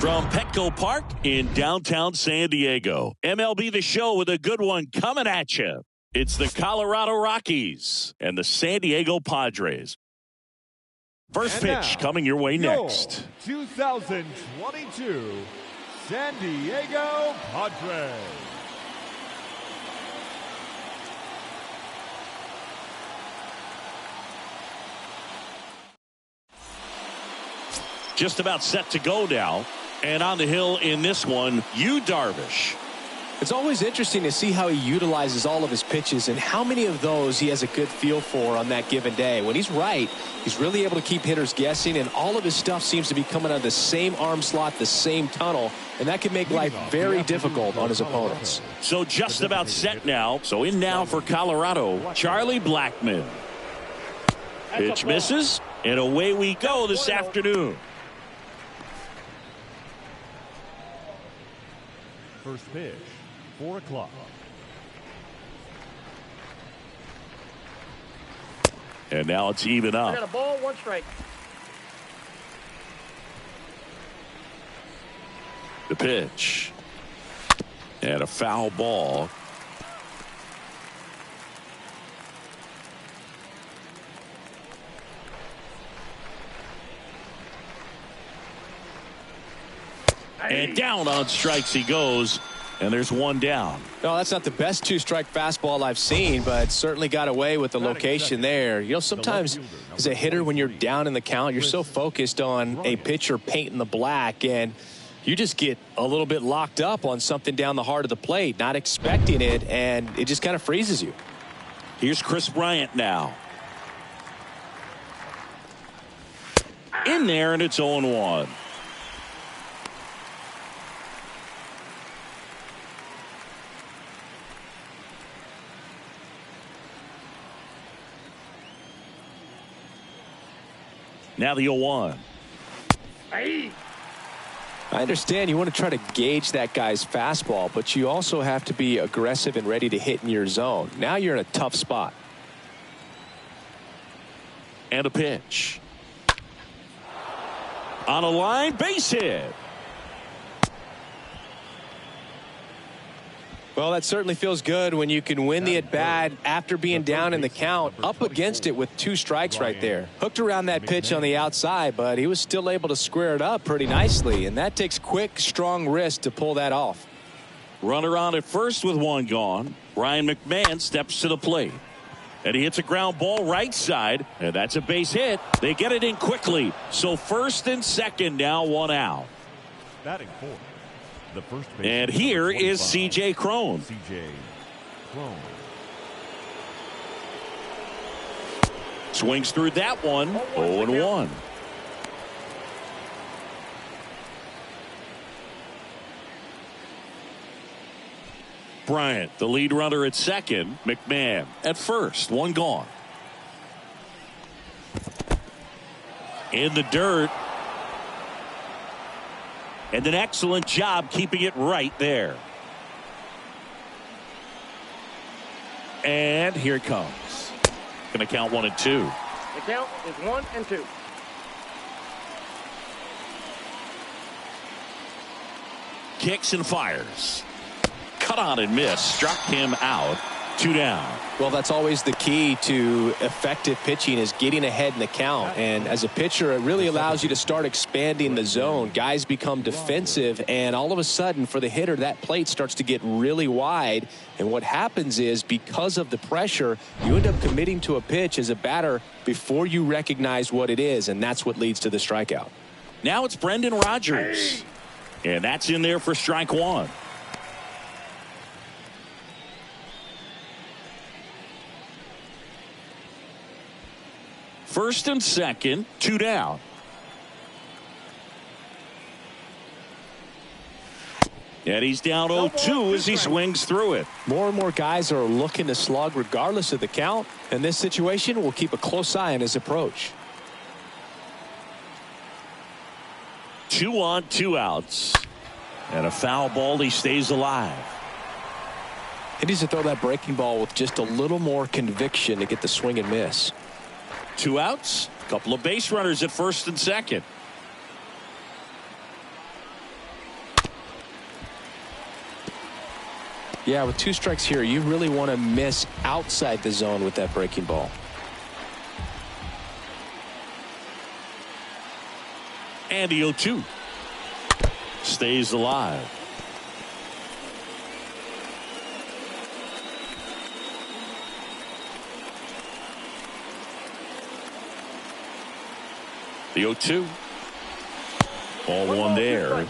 From Petco Park in downtown San Diego, MLB The Show with a good one coming at you. It's the Colorado Rockies and the San Diego Padres. First pitch coming your way next. 2022 San Diego Padres. Just about set to go now. And on the hill in this one, Yu Darvish. It's always interesting to see how he utilizes all of his pitches and how many of those he has a good feel for on that given day. When he's right, he's really able to keep hitters guessing, and all of his stuff seems to be coming out of the same arm slot, the same tunnel, and that can make life very difficult on his opponents. So just about set now. So in now for Colorado, Charlie Blackmon. Pitch misses, and away we go this afternoon. First pitch, 4 o'clock. And now it's even up. Got a ball, 1 strike. The pitch. And a foul ball. And down on strikes he goes, and there's 1 down. No, that's not the best 2-strike fastball I've seen, but certainly got away with the location there. You know, sometimes as a hitter, when you're down in the count, you're so focused on a pitcher painting the black, and you just get a little bit locked up on something down the heart of the plate, not expecting it, and it just kind of freezes you. Here's Chris Bryant now. In there, and it's 0-1. Now the 0-1. I understand you want to try to gauge that guy's fastball, but you also have to be aggressive and ready to hit in your zone. Now you're in a tough spot. And a pitch. On a line, base hit. Well, that certainly feels good when you can win the at-bat after being down in the count, up against it with 2 strikes right there. Hooked around that pitch on the outside, but he was still able to square it up pretty nicely, and that takes quick, strong wrist to pull that off. Runner on at first with 1 gone. Ryan McMahon steps to the plate. And he hits a ground ball right side, and that's a base hit. They get it in quickly. So first and second now, 1 out. Batting 4th. The first and here is C.J. Cron. Swings through that one. 0-1. Bryant, the lead runner at second. McMahon at first. 1 gone. In the dirt. And an excellent job keeping it right there. And here it comes. Going to count 1 and 2. The count is 1 and 2. Kicks and fires. Cut on and miss. Struck him out. 2 down. Well, that's always the key to effective pitching, is getting ahead in the count. And as a pitcher, it really allows you to start expanding the zone. Guys become defensive, and all of a sudden, for the hitter, that plate starts to get really wide. And what happens is, because of the pressure, you end up committing to a pitch as a batter before you recognize what it is, and that's what leads to the strikeout. Now it's Brendan Rodgers. And that's in there for strike 1. First and second, 2 down. And he's down 0-2 as he swings through it. More and more guys are looking to slug regardless of the count. In this situation, we'll keep a close eye on his approach. 2 on, 2 outs. And a foul ball. He stays alive. He needs to throw that breaking ball with just a little more conviction to get the swing and miss. 2 outs. A couple of base runners at first and second. Yeah, with 2 strikes here, you really want to miss outside the zone with that breaking ball. And the 0-2 stays alive. The 0-2. Ball one there.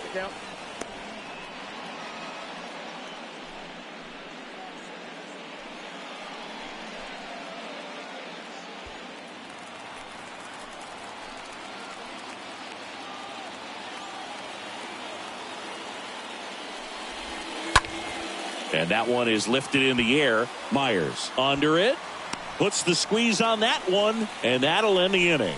And that one is lifted in the air. Myers under it. Puts the squeeze on that one. And that'll end the inning.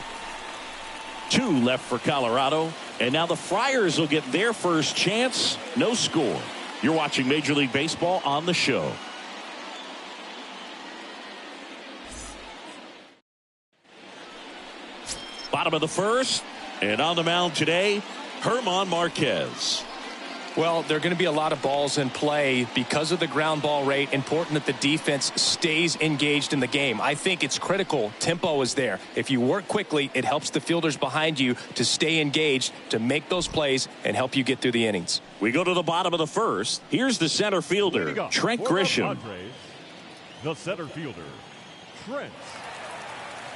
2 left for Colorado. And now the Friars will get their first chance. No score. You're watching Major League Baseball on the show. Bottom of the first. And on the mound today, Germán Marquez. Well, there are going to be a lot of balls in play because of the ground ball rate. Important that the defense stays engaged in the game. I think it's critical. Tempo is there. If you work quickly, it helps the fielders behind you to stay engaged, to make those plays, and help you get through the innings. We go to the bottom of the first. Here's the center fielder, Trent Grisham. The center fielder, Trent.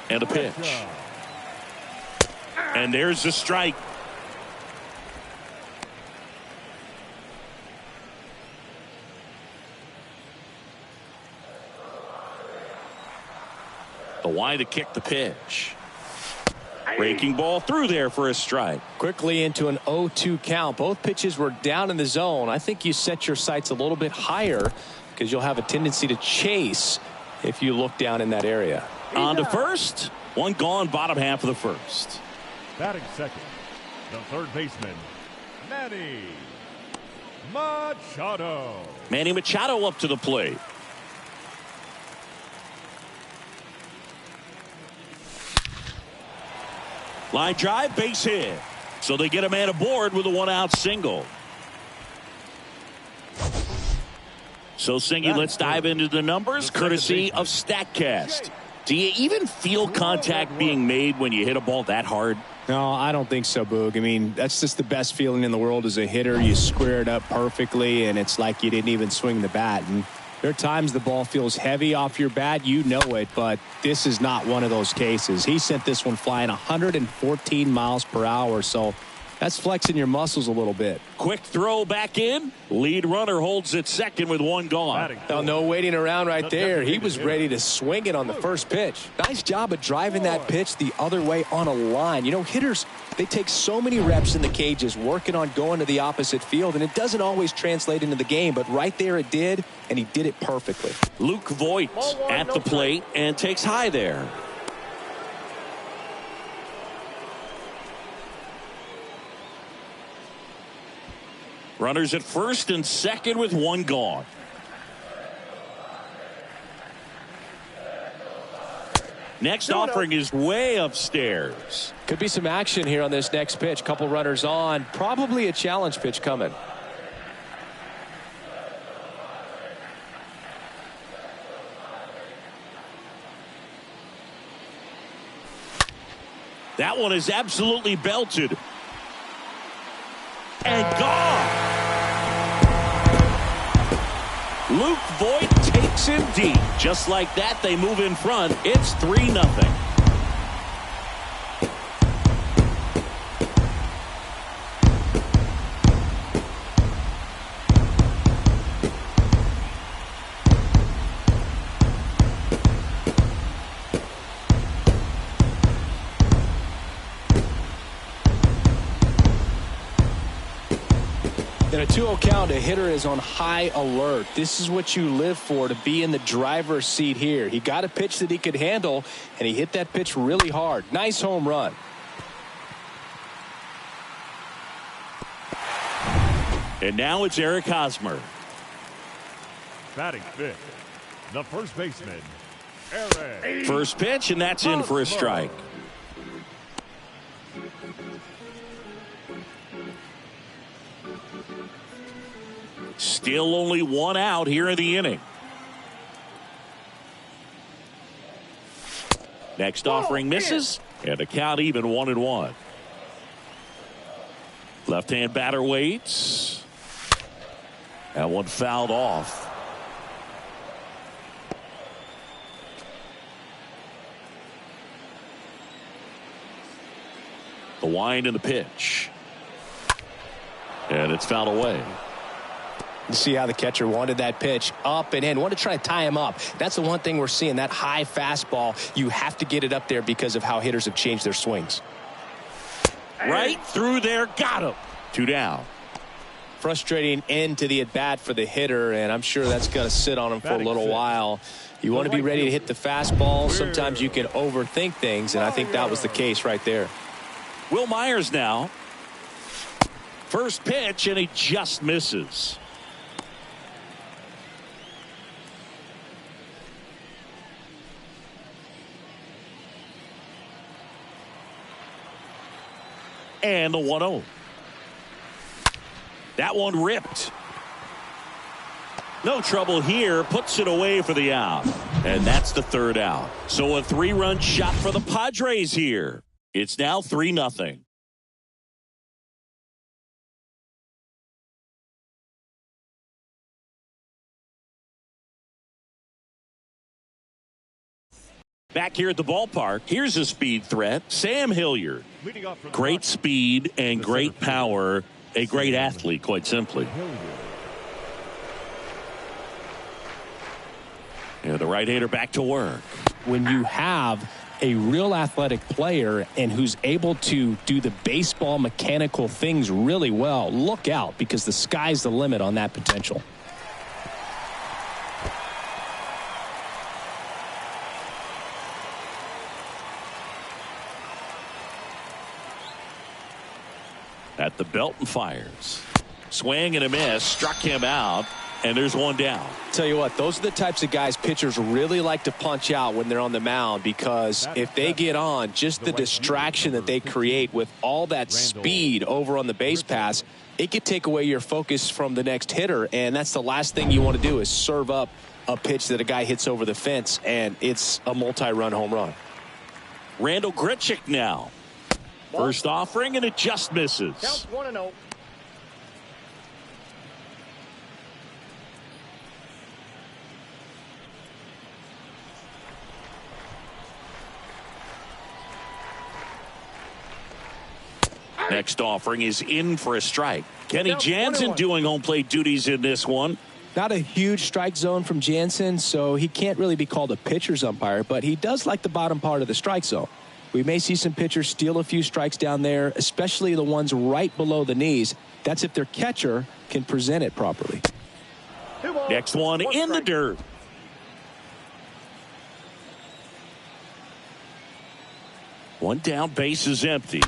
And a pitch. And there's the strike. The wide to kick the pitch. Breaking ball through there for a strike. Quickly into an 0-2 count. Both pitches were down in the zone. I think you set your sights a little bit higher because you'll have a tendency to chase if you look down in that area. On to first. One gone, bottom half of the first. Batting second, the third baseman, Manny Machado. Manny Machado up to the plate. Line drive, base hit. So they get a man aboard with a 1-out single. So, Singy, let's dive into the numbers, courtesy of StatCast. Do you even feel contact being made when you hit a ball that hard? No, I don't think so, Boog. I mean, that's just the best feeling in the world as a hitter. You square it up perfectly, and it's like you didn't even swing the bat. And there are times the ball feels heavy off your bat. You know it, but this is not one of those cases. He sent this one flying 114 miles per hour, so that's flexing your muscles a little bit. Quick throw back in. Lead runner holds it second with 1 gone. Oh, no waiting around right there. He was ready to swing it on the first pitch. Nice job of driving that pitch the other way on a line. You know, hitters, they take so many reps in the cages working on going to the opposite field, and it doesn't always translate into the game, but right there it did, and he did it perfectly. Luke Voigt at the plate and takes high there. Runners at first and second with 1 gone. Next offering is way upstairs. Could be some action here on this next pitch. Couple runners on. Probably a challenge pitch coming. That one is absolutely belted. And gone. Luke Voigt takes him deep. Just like that, they move in front. It's 3-0. In a 2-0 count, a hitter is on high alert. This is what you live for, to be in the driver's seat here. He got a pitch that he could handle, and he hit that pitch really hard. Nice home run. And now it's Eric Hosmer. Batting fifth, the first baseman, Eric. First pitch, and that's in for a strike. Still only one out here in the inning. Next offering misses, and the count even 1-1. Left-hand batter waits. That one fouled off. The wind and the pitch. And it's fouled away. You see how the catcher wanted that pitch up and in. Wanted to try to tie him up. That's the one thing we're seeing. That high fastball, you have to get it up there because of how hitters have changed their swings. Right through there. Got him. 2 down. Frustrating end to the at-bat for the hitter, and I'm sure that's going to sit on him for a little while. You want to be ready to hit the fastball. Sometimes you can overthink things, and I think that was the case right there. Will Myers now. First pitch, and he just misses. And the 1-0. That one ripped. No trouble here. Puts it away for the out. And that's the 3rd out. So a 3-run shot for the Padres here. It's now 3-0. Back here at the ballpark, here's a speed threat. Sam Hilliard. Great speed and great power. A great athlete, quite simply. And the right-hander back to work. When you have a real athletic player and who's able to do the baseball mechanical things really well, look out, because the sky's the limit on that potential. At the belt and fires. Swing and a miss. Struck him out. And there's one down. Tell you what, those are the types of guys pitchers really like to punch out when they're on the mound, because if they get on, just the distraction that they create with all that speed over on the base pass, it could take away your focus from the next hitter, and that's the last thing you want to do is serve up a pitch that a guy hits over the fence, and it's a multi-run home run. Randall Grichuk now. First offering, and it just misses. Counts 1-0. Next offering is in for a strike. Kenny Jansen doing home plate duties in this one. Not a huge strike zone from Jansen, so he can't really be called a pitcher's umpire, but he does like the bottom part of the strike zone. We may see some pitchers steal a few strikes down there, especially the ones right below the knees. That's if their catcher can present it properly. Next one in the dirt. One down, base is empty.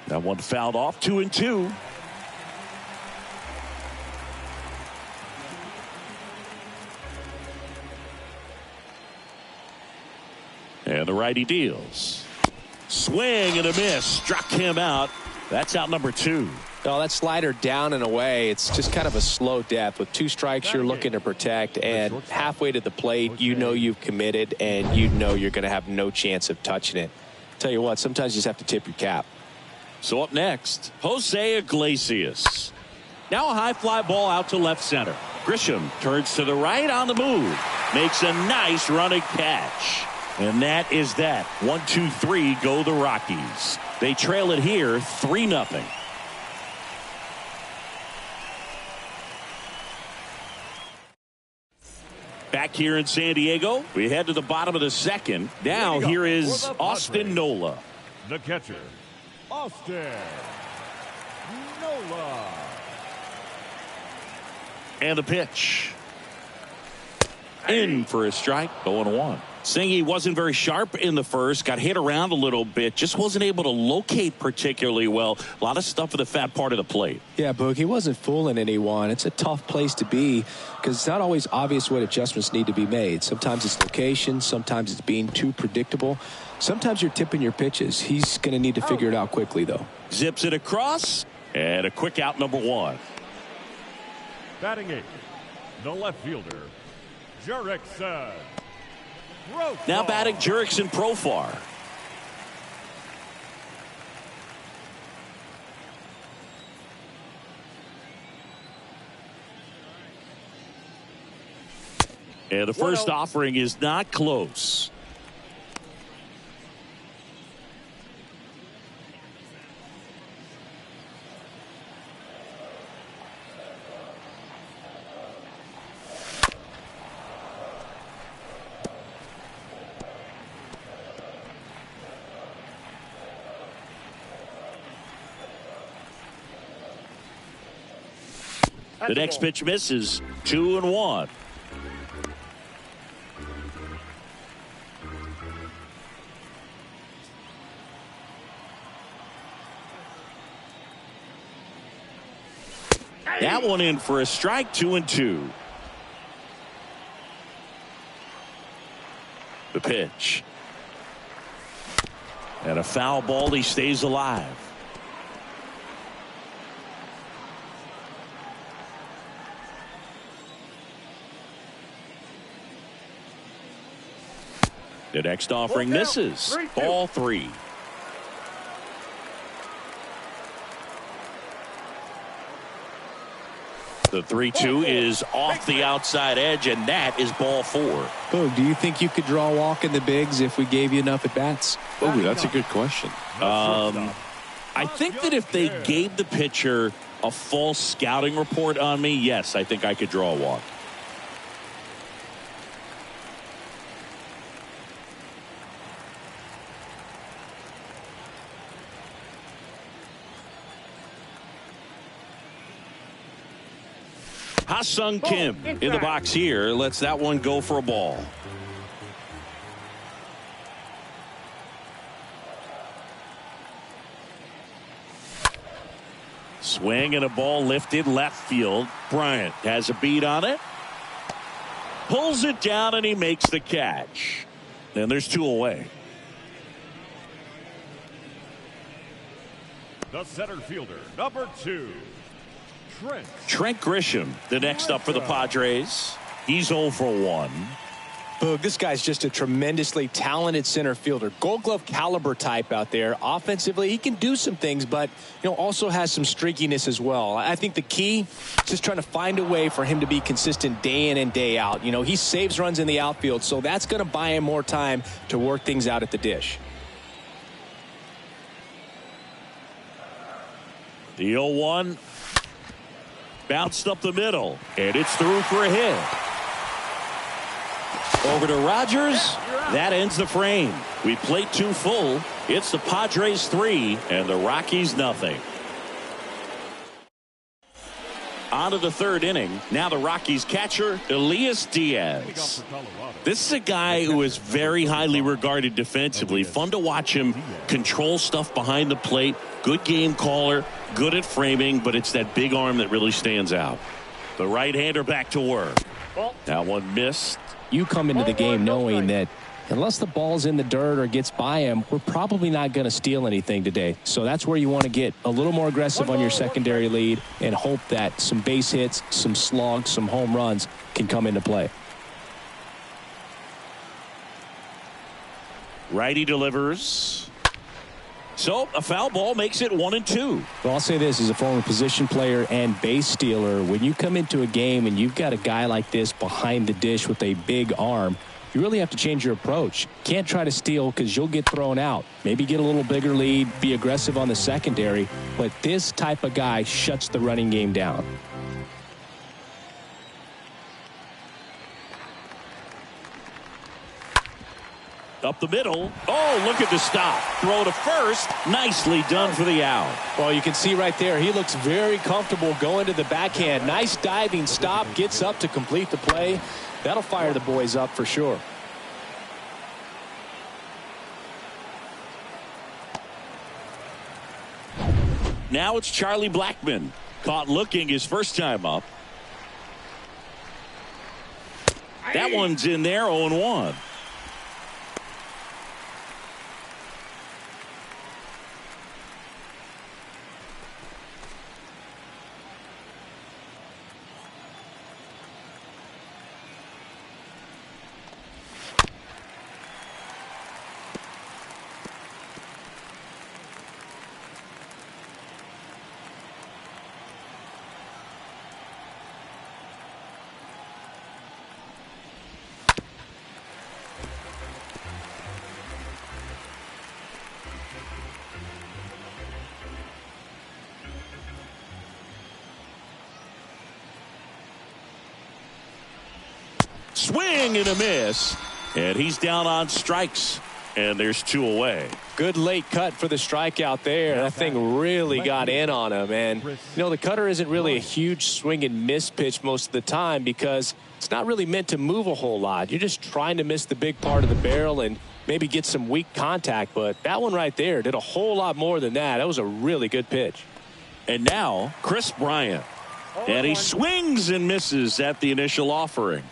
That one fouled off. 2-2. And the righty deals. Swing and a miss. Struck him out. That's out number 2. No, that slider down and away. It's just kind of a slow death. With 2 strikes, you're looking to protect, and halfway to the plate, you know you've committed, and you know you're going to have no chance of touching it. Tell you what, sometimes you just have to tip your cap. So up next, Jose Iglesias. Now a high fly ball out to left center. Grisham turns to the right on the move. Makes a nice running catch. And that is that. 1-2-3 go the Rockies. They trail it here 3-0. Back here in San Diego, we head to the bottom of the second. Now here is Austin Nola. The catcher, Austin Nola. And the pitch. In for a strike, 0-1. Singy wasn't very sharp in the first, got hit around a little bit, just wasn't able to locate particularly well. A lot of stuff for the fat part of the plate. Yeah, Boog, he wasn't fooling anyone. It's a tough place to be because it's not always obvious what adjustments need to be made. Sometimes it's location, sometimes it's being too predictable. Sometimes you're tipping your pitches. He's going to need to figure it out quickly, though. Zips it across, and a quick out number 1. Batting 8th, the left fielder, Jurickson. Now batting Jurickson Profar. And the first offering is not close. The next pitch misses. 2-1. That one in for a strike. 2-2. The pitch. And a foul ball. He stays alive. The next offering misses. Ball 3. The 3-2 is off the outside edge, and that is ball 4. Boog, do you think you could draw a walk in the bigs if we gave you enough at bats? Oh, that's a good question. I think that if they gave the pitcher a false scouting report on me, yes, I think I could draw a walk. Ha-Sung Kim in the box here lets that one go for a ball. Swing and a ball lifted left field. Bryant has a beat on it. Pulls it down and he makes the catch. And there's 2 away. The center fielder, number 2. Trent Grisham, the next up for the Padres. He's 0 for 1. Boog, this guy's just a tremendously talented center fielder. Gold Glove caliber type out there. Offensively, he can do some things, but also has some streakiness as well. I think the key is just trying to find a way for him to be consistent day in and day out. He saves runs in the outfield, so that's going to buy him more time to work things out at the dish. The 0-1. Bounced up the middle, and it's through for a hit. Over to Rogers. That ends the frame. We played 2 full. It's the Padres 3 and the Rockies nothing. On to the 3rd inning. Now the Rockies catcher, Elias Diaz. This is a guy who is very highly regarded defensively. Fun to watch him control stuff behind the plate. Good game caller, good at framing, but it's that big arm that really stands out. The right-hander back to work. That one missed. You come into the game knowing that unless the ball's in the dirt or gets by him, we're probably not going to steal anything today. So that's where you want to get a little more aggressive on your secondary lead and hope that some base hits, some slugs, some home runs can come into play. Righty delivers. So a foul ball makes it 1-2. Well, I'll say this as a former position player and base stealer. When you come into a game and you've got a guy like this behind the dish with a big arm, you really have to change your approach. Can't try to steal because you'll get thrown out. Maybe get a little bigger lead, be aggressive on the secondary, but this type of guy shuts the running game down. Up the middle. Oh, look at the stop. Throw to first. Nicely done for the out. Well, you can see right there, he looks very comfortable going to the backhand. Nice diving stop. Gets up to complete the play. That'll fire the boys up for sure. Now it's Charlie Blackmon. Caught looking his first time up. That one's in there, 0-1. swing and a miss. And he's down on strikes. And there's 2 away. Good late cut for the strikeout there. That thing really got in on him. And, you know, the cutter isn't really a huge swing and miss pitch most of the time because it's not really meant to move a whole lot. You're just trying to miss the big part of the barrel and maybe get some weak contact. But that one right there did a whole lot more than that. That was a really good pitch. And now Chris Bryant. And he swings and misses at the initial offering.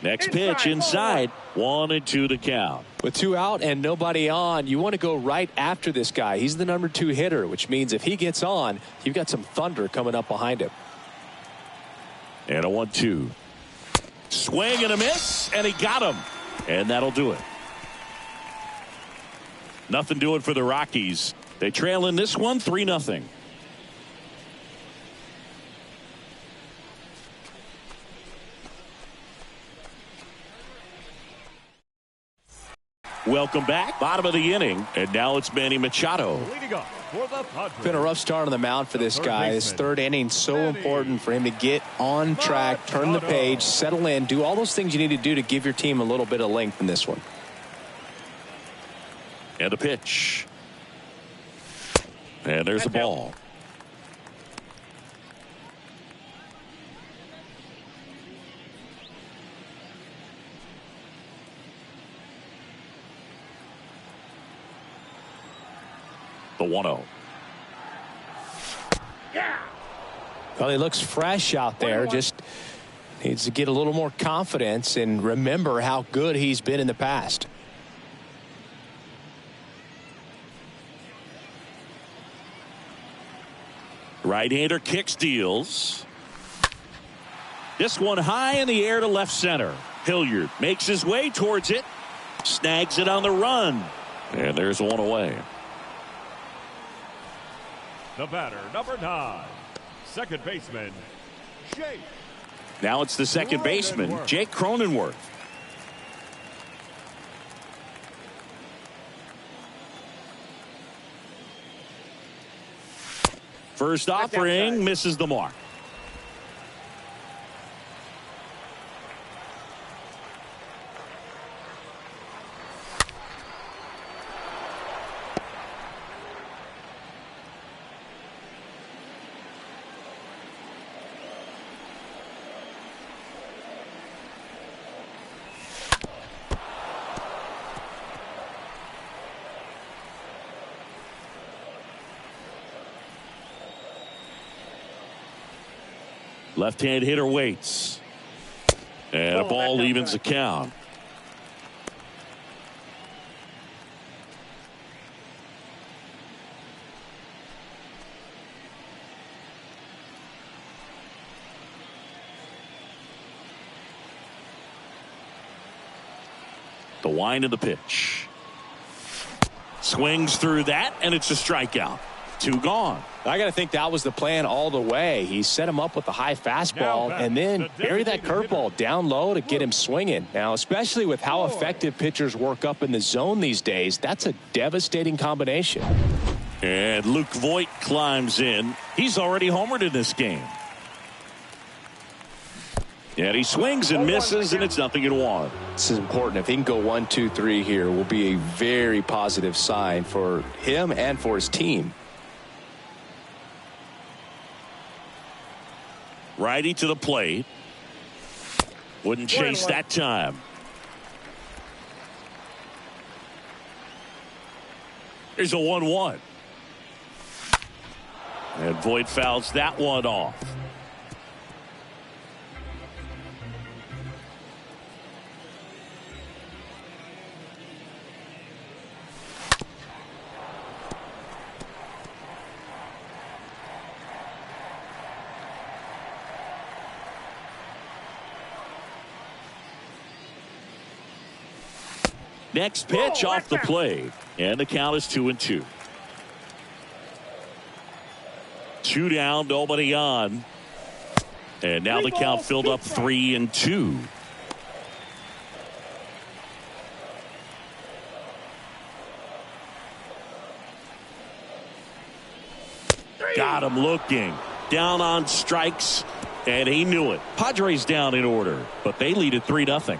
Next pitch inside. 1-2 to count. With 2 out and nobody on, you want to go right after this guy. He's the number 2 hitter, which means if he gets on, you've got some thunder coming up behind him. And a 1-2. Swing and a miss, and he got him. And that'll do it. Nothing doing for the Rockies. They trail in this one 3-0. Welcome back. Bottom of the inning. And now it's Manny Machado. Been a rough start on the mound for this guy. This 3rd inning so important for him to get on track, turn the page, settle in, do all those things you need to do to give your team a little bit of length in this one. And a pitch. And there's a ball. The 1-0. Well, he looks fresh out there. Just needs to get a little more confidence and remember how good he's been in the past. Right-hander kicks, deals. This one high in the air to left center. Hilliard makes his way towards it. Snags it on the run. And there's 1 away. The batter, number 9, second baseman, Jake. Now it's the second baseman, Jake Cronenworth. First offering misses the mark. Left-hand hitter waits. And a ball evens the count. The wind of the pitch. Swings through that, and it's a strikeout. 2 gone. I got to think that was the plan all the way. He set him up with the high fastball and then bury that curveball down low to get him swinging. Now, especially with how effective pitchers work up in the zone these days, that's a devastating combination. And Luke Voit climbs in. He's already homered in this game. And he swings and misses, and it's 0-1. This is important. If he can go 1, 2, 3 here, will be a very positive sign for him and for his team. Righty to the plate. Wouldn't chase that time. Here's a 1-1. And Voit fouls that one off. Next pitch off the plate. And the count is 2-2. 2 down, nobody on. And now the count filled up 3-2. Got him looking. Down on strikes. And he knew it. Padres down in order. But they lead at 3-0.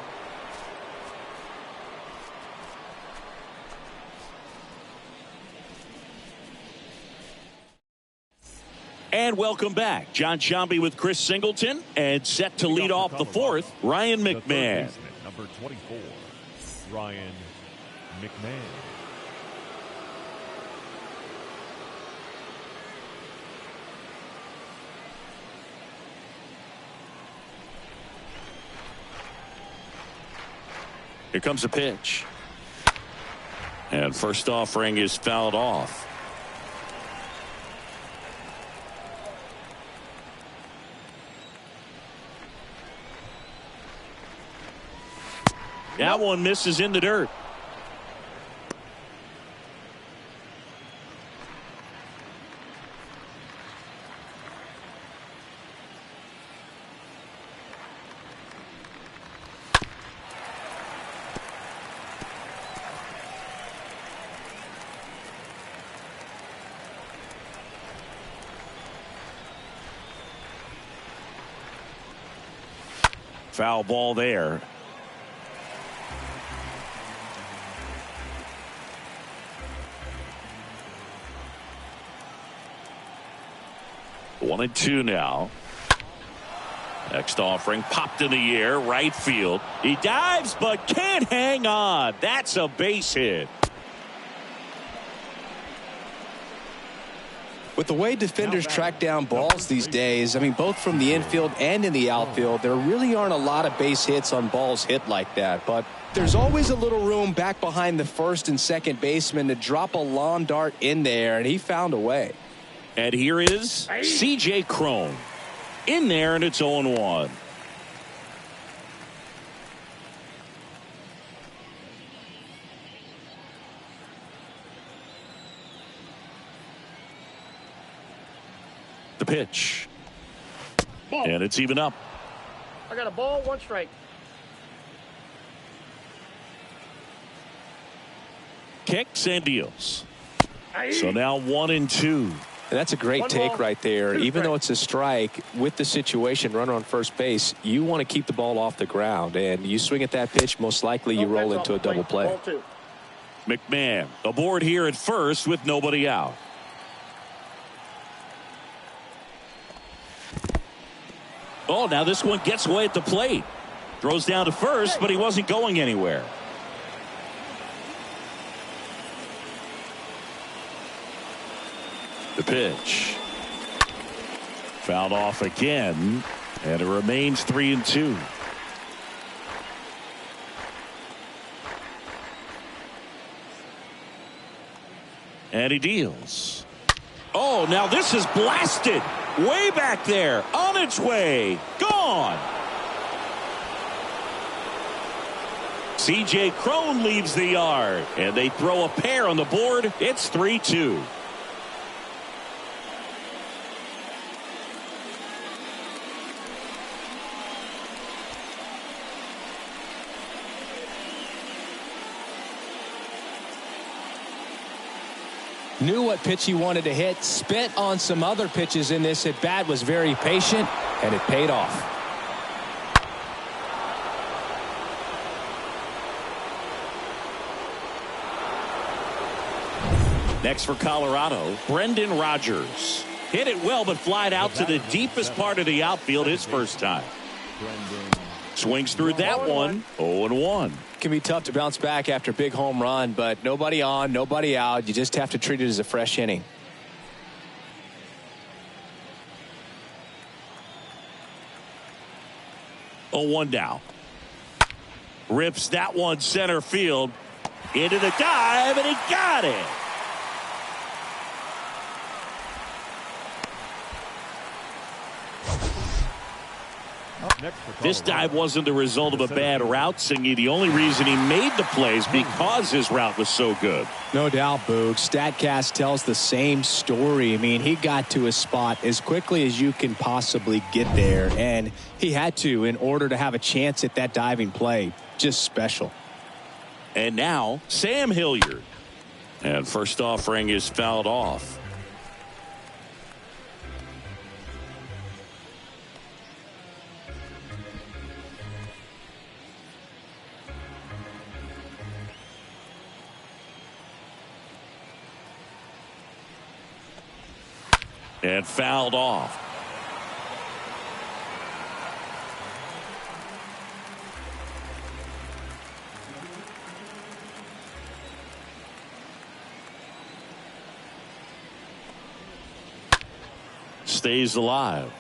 And welcome back. John Sciambi with Chris Singleton. And set to lead off the fourth, Ryan McMahon. Number 24, Ryan McMahon. Here comes a pitch. And first offering is fouled off. That one misses in the dirt. Foul ball there. One and two now. Next offering popped in the air, right field. He dives but can't hang on. That's a base hit. With the way defenders track down balls these days, I mean, both from the infield and in the outfield, there really aren't a lot of base hits on balls hit like that. But there's always a little room back behind the first and second baseman to drop a lawn dart in there, and he found a way. And here is C.J. Cron. In there, and it's 0-1. The pitch. Ball. And it's even up. I got a ball, 1 strike. Kicks and deals. So now 1 and 2. And that's a great take right there. Even though it's a strike, with the situation, runner on first base, you want to keep the ball off the ground. And you swing at that pitch, most likely you roll into a double play. McMahon aboard here at first with nobody out. Oh, now this one gets away at the plate. Throws down to first, but he wasn't going anywhere. The pitch. Fouled off again, and it remains 3-2. And he deals. Oh, now this is blasted. Way back there. On its way. Gone. C.J. Cron leaves the yard. And they throw a pair on the board. It's 3-2. Knew what pitch he wanted to hit, spent on some other pitches in this at bat, was very patient, and it paid off. Next for Colorado, Brendan Rodgers. Hit it well, but flied out to the deepest part of the outfield his first time. Swings through that one, 0-1. Can be tough to bounce back after a big home run, but nobody on, nobody out. You just have to treat it as a fresh inning. Oh, 1 down. Rips that one center field. Into the dive, and he got it. Up next for This Colorado, dive wasn't the result of a bad route, Singy. The only reason he made the plays because his route was so good. No doubt, Boog. StatCast tells the same story. I mean, he got to his spot as quickly as you can possibly get there, and he had to in order to have a chance at that diving play. Just special. And now, Sam Hilliard. And first offering is fouled off. And fouled off. Stays alive.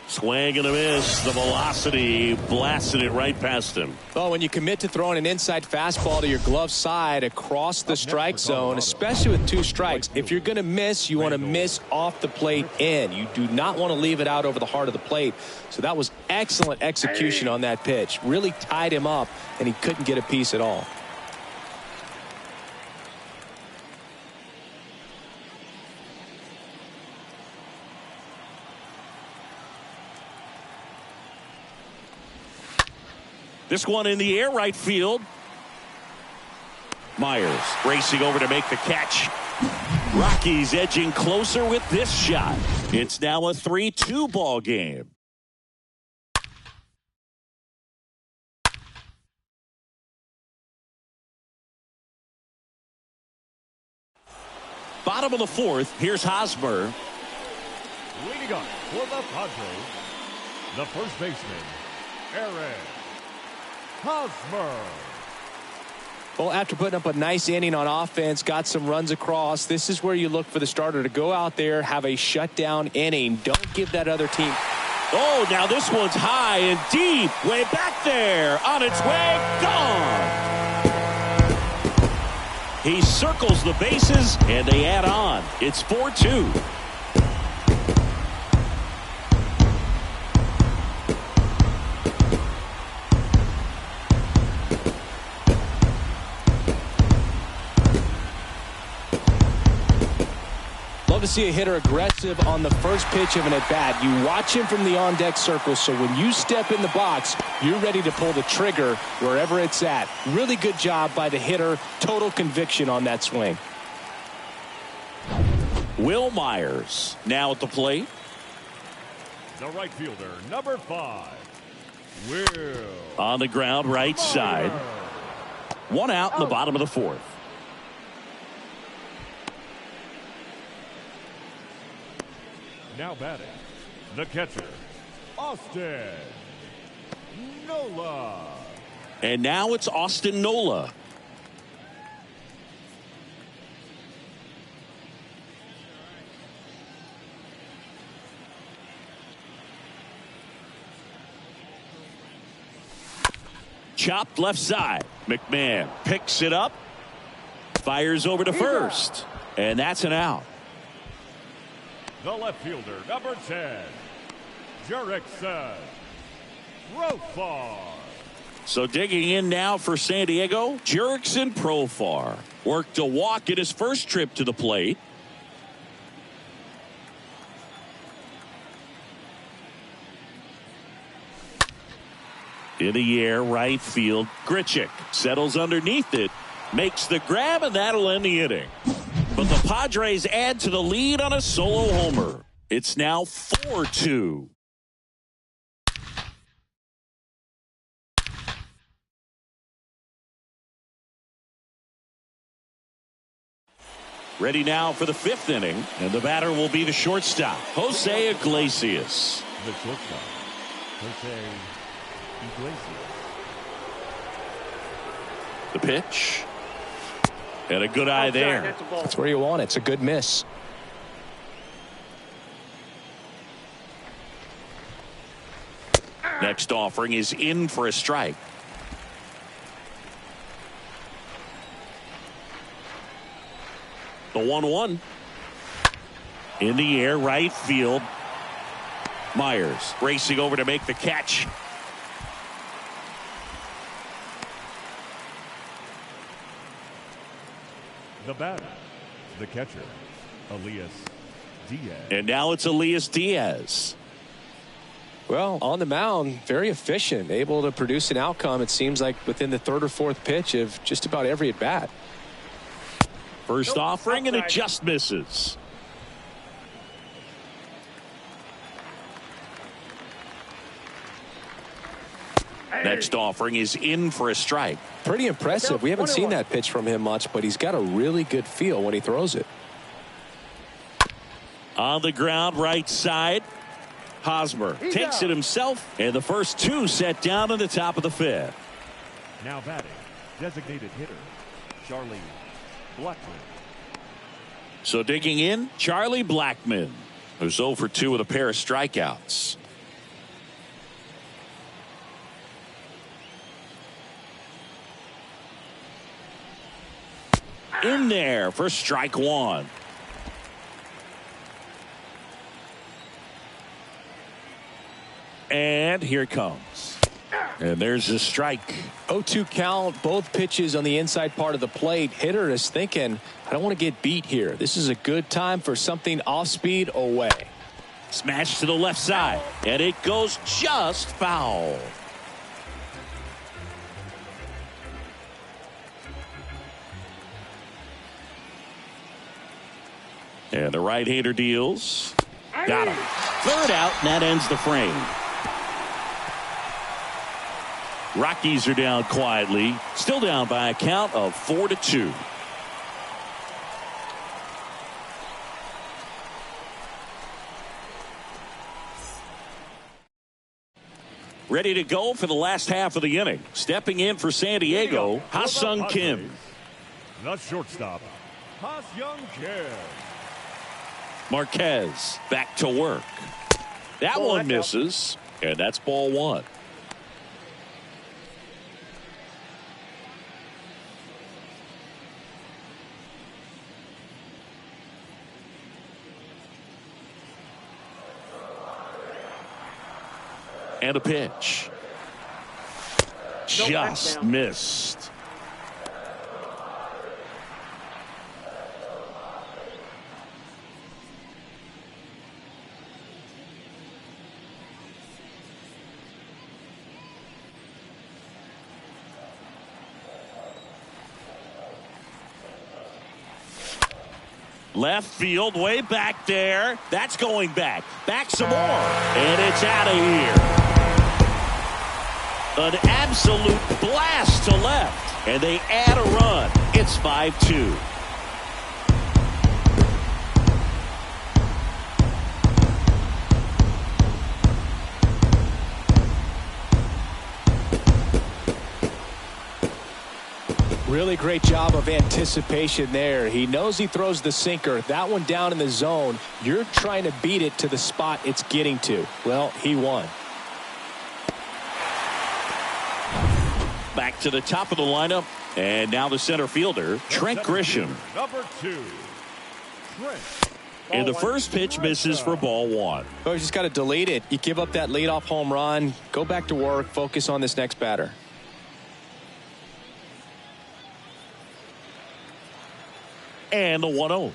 Swing and a miss. The velocity blasted it right past him. Well, when you commit to throwing an inside fastball to your glove side across the strike zone, especially with 2 strikes, if you're going to miss, you want to miss off the plate in. You do not want to leave it out over the heart of the plate. So that was excellent execution on that pitch. Really tied him up, and he couldn't get a piece at all. This one in the air, right field. Myers racing over to make the catch. Rockies edging closer with this shot. It's now a 3-2 ball game. Bottom of the 4th, here's Hosmer. leading up for the Padres, the first baseman, Aaron Hosmer. Well, after putting up a nice inning on offense, got some runs across, this is where you look for the starter to go out there, have a shutdown inning. Don't give that other team. Oh, now this one's high and deep. Way back there. On its way. Gone. He circles the bases, and they add on. It's 4-2. To see a hitter aggressive on the first pitch of an at-bat. You watch him from the on-deck circle, so when you step in the box, you're ready to pull the trigger wherever it's at. Really good job by the hitter. Total conviction on that swing. Will Myers now at the plate. The right fielder, number 5, Will. On the ground, right side. One out in the bottom of the 4th. Now batting, the catcher, Austin Nola. And now it's Austin Nola. Chopped left side. McMahon picks it up. Fires over to first. And that's an out. The left fielder, number 10, Jurickson Profar. So digging in now for San Diego, Jurickson Profar worked a walk in his first trip to the plate. In the air, right field. Grichuk settles underneath it, makes the grab, and that'll end the inning. But the Padres add to the lead on a solo homer. It's now 4-2. Ready now for the 5th inning, and the batter will be the shortstop, Jose Iglesias. The shortstop, Jose Iglesias. The pitch. And a good eye there. That's where you want it. It's a good miss. Next offering is in for a strike. The 1-1. In the air, right field. Myers racing over to make the catch. The batter, the catcher, Elias Diaz. And now it's Elias Diaz. Well, on the mound, very efficient, able to produce an outcome, it seems like, within the third or fourth pitch of just about every at bat. First offering, and it just misses. Next offering is in for a strike. Pretty impressive. We haven't seen that pitch from him much, but he's got a really good feel when he throws it. On the ground, right side. Hosmer takes it himself, and the first two set down in the top of the fifth. Now batting, designated hitter, Charlie Blackman. So digging in, Charlie Blackman, who's 0 for 2 with a pair of strikeouts. In there for strike one. And here it comes. And there's a strike. 0-2 count, both pitches on the inside part of the plate. Hitter is thinking, I don't want to get beat here. This is a good time for something off speed away. Smash to the left side, and it goes just foul. And the right-hander deals. Got him. Third out, and that ends the frame. Rockies are down quietly, still down by a count of 4-2. Ready to go for the last half of the inning. Stepping in for San Diego, Ha-Sung Kim. The shortstop, Ha-Sung Kim. Marquez back to work. That one misses, and that's ball one. And a pitch. Just missed. Left field, way back there. That's going back. Back some more. And it's out of here. An absolute blast to left. And they add a run. It's 5-2. Really great job of anticipation there. He knows he throws the sinker. That one down in the zone. You're trying to beat it to the spot it's getting to. Well, he won. Back to the top of the lineup. And now the center fielder, Trent Grisham. Number 2, Trent. And the first pitch misses for ball one. Oh, you just got to delete it. You give up that leadoff home run. Go back to work. Focus on this next batter. And the 1-0.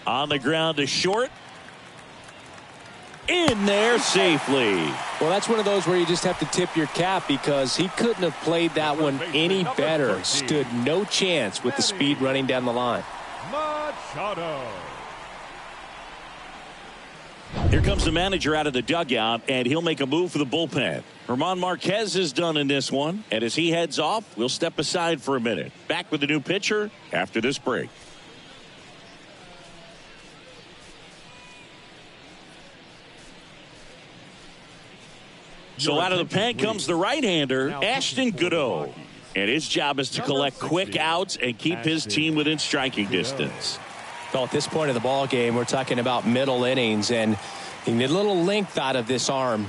On the ground to short. In there safely. Well, that's one of those where you just have to tip your cap because he couldn't have played that one any better. Stood no chance with the speed running down the line. Machado. Here comes the manager out of the dugout, and he'll make a move for the bullpen. German Marquez is done in this one, and as he heads off, we'll step aside for a minute. Back with the new pitcher after this break. So out of the pen comes the right-hander, Ashton Goudeau. And his job is to collect quick outs and keep his team within striking distance. Well, at this point of the ball game, we're talking about middle innings, and you need a little length out of this arm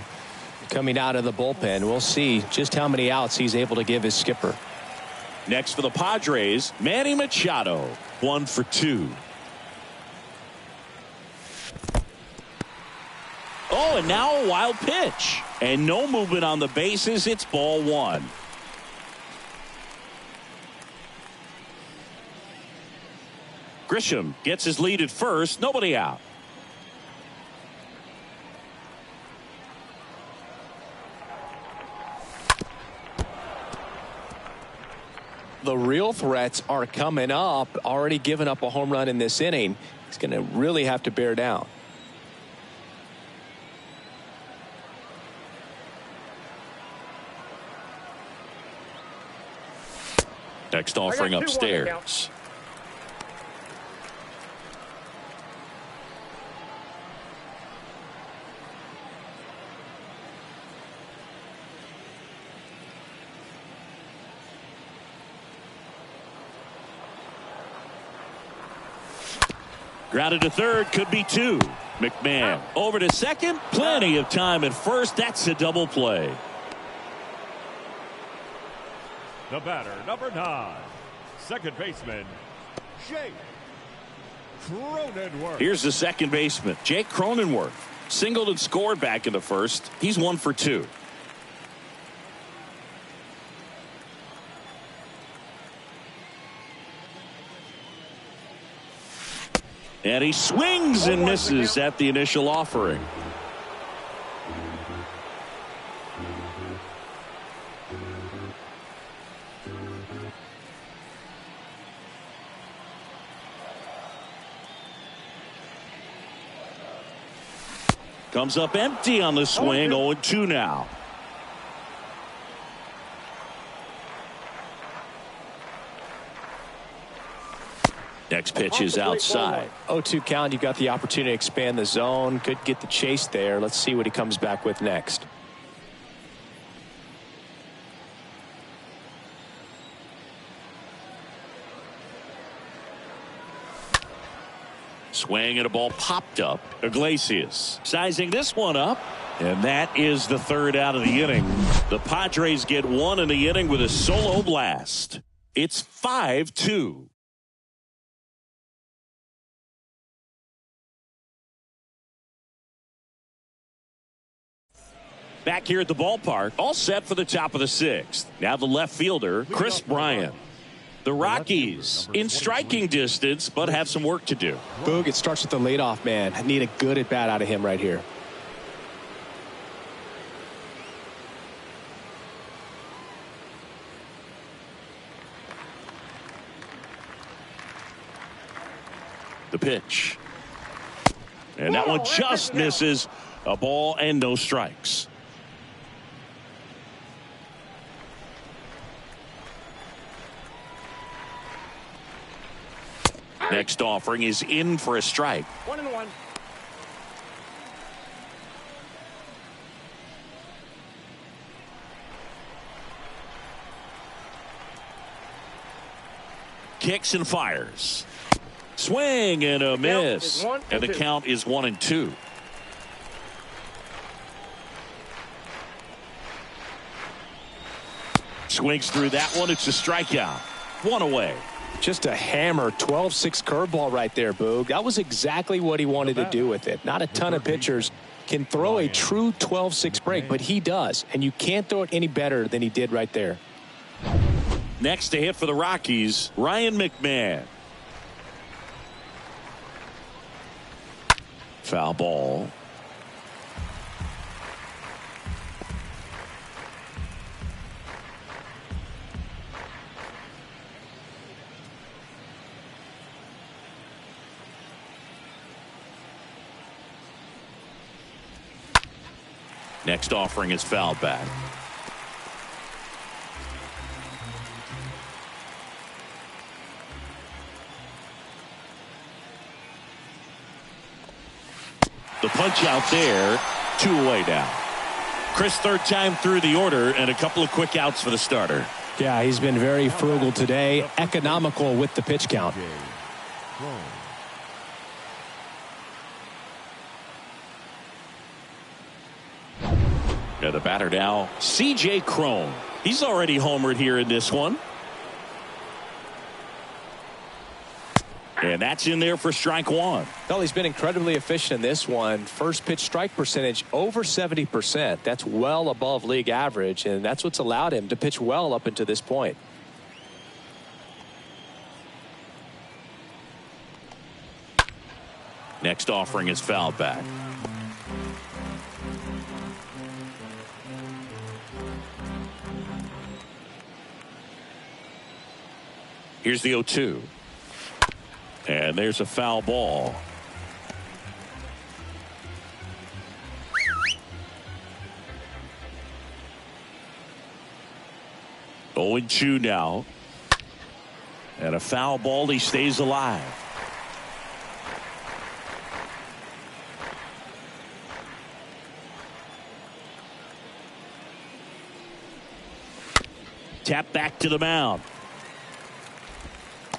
coming out of the bullpen. We'll see just how many outs he's able to give his skipper. Next for the Padres, Manny Machado, 1 for 2. Oh, and now a wild pitch. And no movement on the bases. It's ball 1. Grisham gets his lead at first. Nobody out. The real threats are coming up. Already given up a home run in this inning. He's going to really have to bear down. Next offering upstairs. Grounded to third, could be 2. McMahon over to second. Plenty of time at first. That's a double play. The batter, number 9, second baseman, Jake Cronenworth. Here's the second baseman, Jake Cronenworth. Singled and scored back in the first. He's 1 for 2. And he swings and misses at the initial offering. Comes up empty on the swing. 0-2 now. Next pitch is outside. 0-2 count. You got the opportunity to expand the zone. Could get the chase there. Let's see what he comes back with next. Swing and a ball popped up. Iglesias sizing this one up. And that is the third out of the inning. The Padres get 1 in the inning with a solo blast. It's 5-2. Back here at the ballpark, all set for the top of the 6th. Now the left fielder, Chris Bryant. The Rockies in striking distance, but have some work to do. Boog, it starts with the leadoff man. I need a good at bat out of him right here. The pitch. And that one just misses. A ball and no strikes. Next offering is in for a strike. 1-1. Kicks and fires. Swing and a miss. And the count is 1-2. Swings through that one. It's a strikeout. 1 away. Just a hammer 12-6 curveball right there, Boog. That was exactly what he wanted to do with it. Not a ton of pitchers can throw a true 12-6 break, but he does. And you can't throw it any better than he did right there. Next to hit for the Rockies, Ryan McMahon. Foul ball. Next offering is fouled back. The punch out there, 2 away now. Chris, third time through the order and a couple of quick outs for the starter. Yeah, he's been very frugal today, economical with the pitch count. The batter now, C.J. Cron. He's already homered here in this one. And that's in there for strike one. Well, he's been incredibly efficient in this one. First pitch strike percentage over 70%. That's well above league average, and that's what's allowed him to pitch well up until this point. Next offering is fouled back. Here's the 0-2. And there's a foul ball. Oh, 0-2 now. And a foul ball. He stays alive. Tap back to the mound.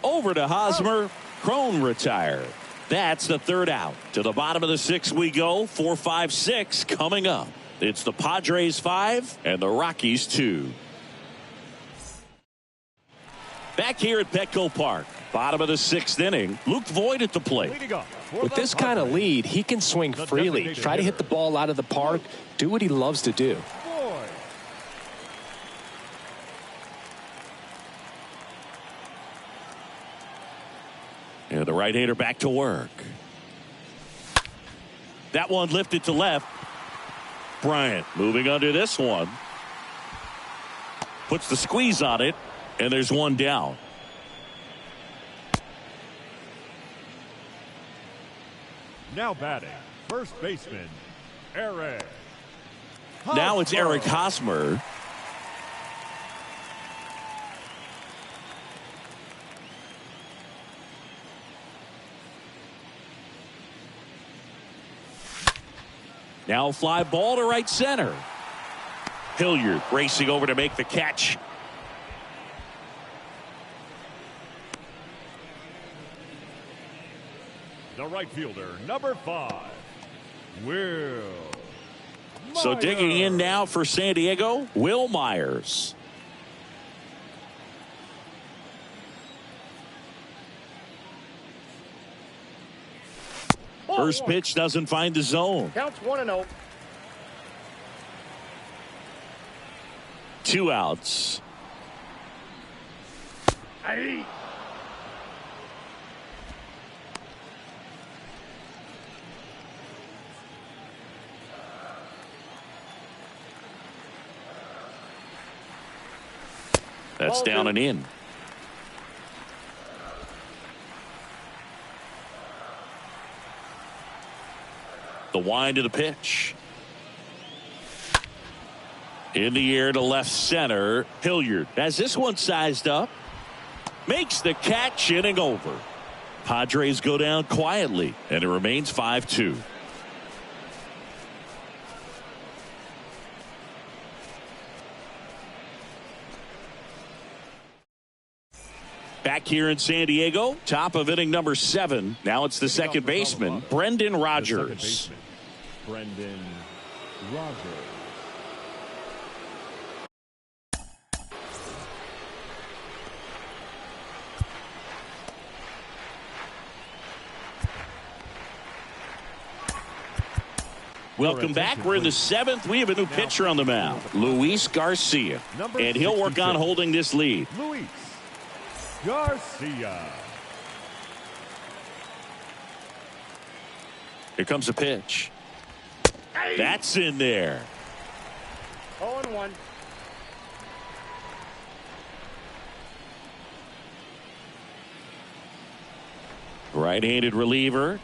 Over to Hosmer. Crone retired. That's the third out. To the bottom of the sixth we go. 4-5-6 coming up. It's the Padres 5 and the Rockies 2. Back here at Petco Park. Bottom of the sixth inning. Luke Voigt at the plate. With this kind of lead, he can swing freely. Try to hit the ball out of the park. Do what he loves to do. And the right-hander back to work. That one lifted to left. Bryant moving under this one. Puts the squeeze on it, and there's one down. Now batting, first baseman, Eric. Now it's Eric Hosmer. Now fly ball to right center. Hilliard racing over to make the catch. The right fielder, number 5, Will So Myers. digging in now for San Diego, Will Myers. First pitch doesn't find the zone. Counts 1-0. 2 outs. Aye. That's Ball down two. and in. The wind of the pitch. In the air to left center. Hilliard has this one sized up. Makes the catch, inning over. Padres go down quietly, and it remains 5-2. Back here in San Diego, top of inning number 7. Now it's the second baseman, Brendan Rodgers. Brendan Rodgers. Welcome back. We're in the 7th. We have a new pitcher on the mound, Luis Garcia. And he'll work on holding this lead. Luis Garcia. Here comes a pitch. That's in there. 0-1. Right-handed reliever.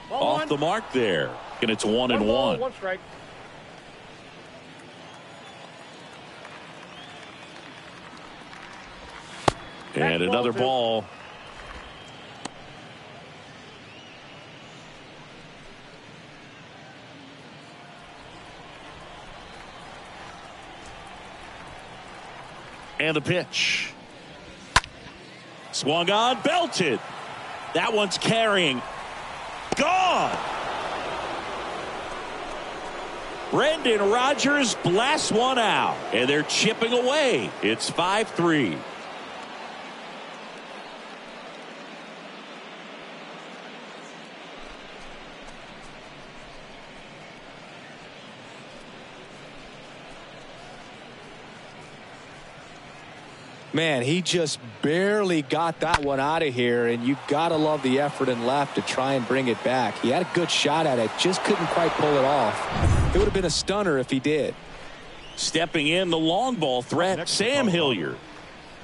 Ball Off one. the mark there. And it's 1-1. Ball, 1 strike. And Back another ball, ball. And the pitch. Swung on, belted. That one's carrying. Gone. Brendan Rodgers blasts one out, and they're chipping away. It's 5-3. Man, he just barely got that one out of here, and you got to love the effort in left to try and bring it back. He had a good shot at it, just couldn't quite pull it off. It would have been a stunner if he did. Stepping in, the long ball threat, Sam Hilliard.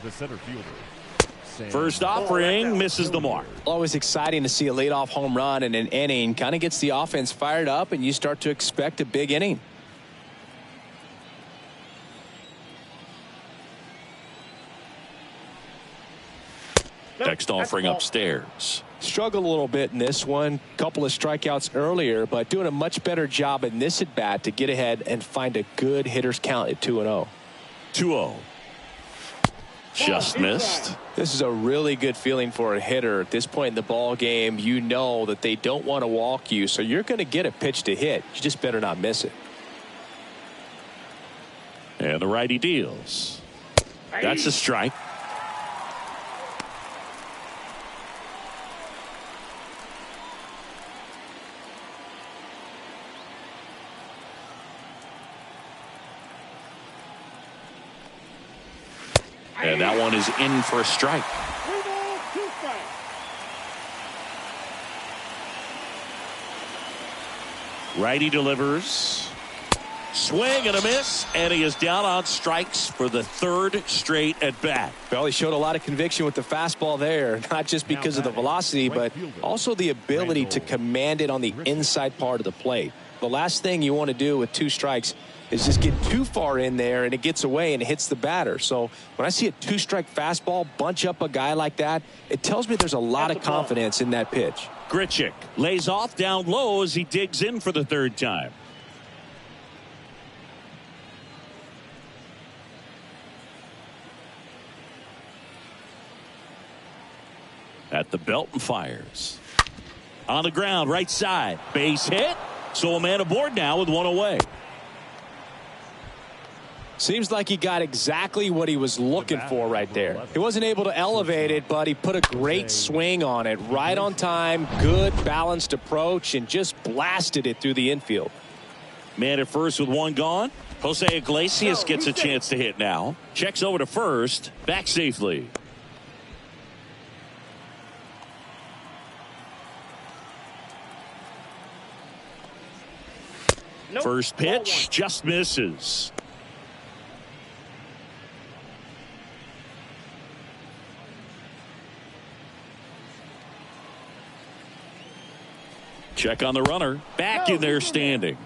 The center fielder. First offering misses the mark. Always exciting to see a leadoff home run in an inning. Kind of gets the offense fired up, and you start to expect a big inning. Next offering upstairs. Struggled a little bit in this one. Couple of strikeouts earlier, but doing a much better job in this at bat to get ahead and find a good hitter's count at 2-0. 2-0. Just missed. This is a really good feeling for a hitter at this point in the ball game. You know that they don't want to walk you, so you're going to get a pitch to hit. You just better not miss it. And the righty deals. That's a strike. And that one is in for a strike. Righty delivers. Swing and a miss, and he is down on strikes for the third straight at bat. Well, he showed a lot of conviction with the fastball there, not just because of the velocity, but also the ability to command it on the inside part of the plate. The last thing you want to do with two strikes is just get too far in there and it gets away and it hits the batter. So when I see a two-strike fastball bunch up a guy like that, it tells me there's a lot of confidence in that pitch. Grichuk lays off down low as he digs in for the third time. At the belt and fires. On the ground, right side. Base hit. So a man aboard now with one away. Seems like he got exactly what he was looking for right there. He wasn't able to elevate it, but he put a great swing on it. Right on time, good balanced approach, and just blasted it through the infield. Man at first with one gone. Jose Iglesias gets a chance to hit now. Checks over to first. Back safely. First pitch just misses. Check on the runner. Back in there standing.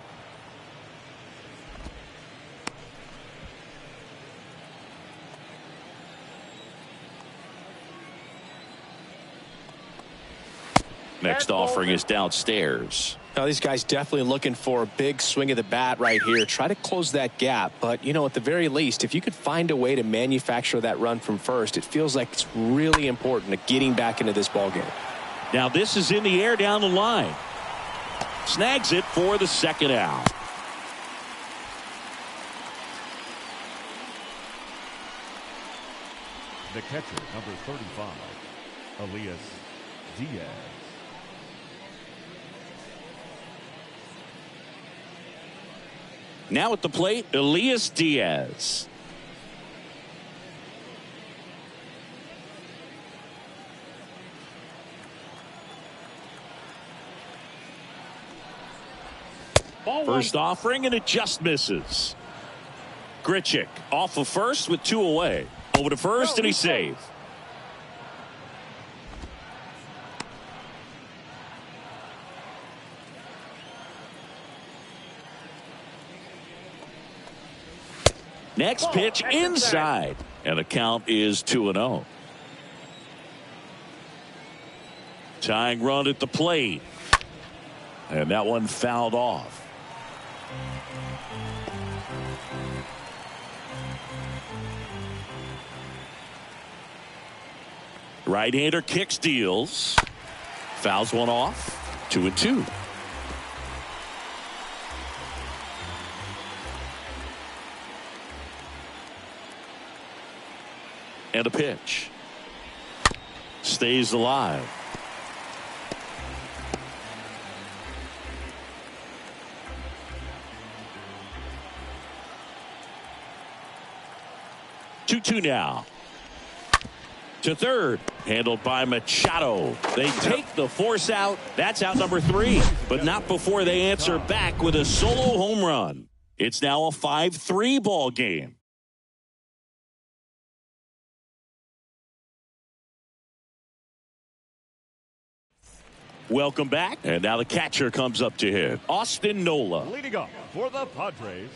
Next offering is downstairs. Now these guys definitely looking for a big swing of the bat right here. Try to close that gap. But, you know, at the very least, if you could find a way to manufacture that run from first, it feels like it's really important to getting back into this ballgame. Now this is in the air down the line. Snags it for the second out. The catcher, number 35, Elias Diaz. Now at the plate, Elias Diaz. First offering, and it just misses. Grichuk off of first with two away. Over to first, and he's safe. Next pitch inside, and the count is 2-0. Tying run at the plate, and that one fouled off. Right-hander kicks, deals, fouls one off. 2-2. And a pitch. Stays alive. Two now. To third, handled by Machado. They take the force out. That's out number 3, but not before they answer back with a solo home run. It's now a 5-3 ball game. Welcome back, and now the catcher comes up to hit. Austin Nola. Leading up for the Padres,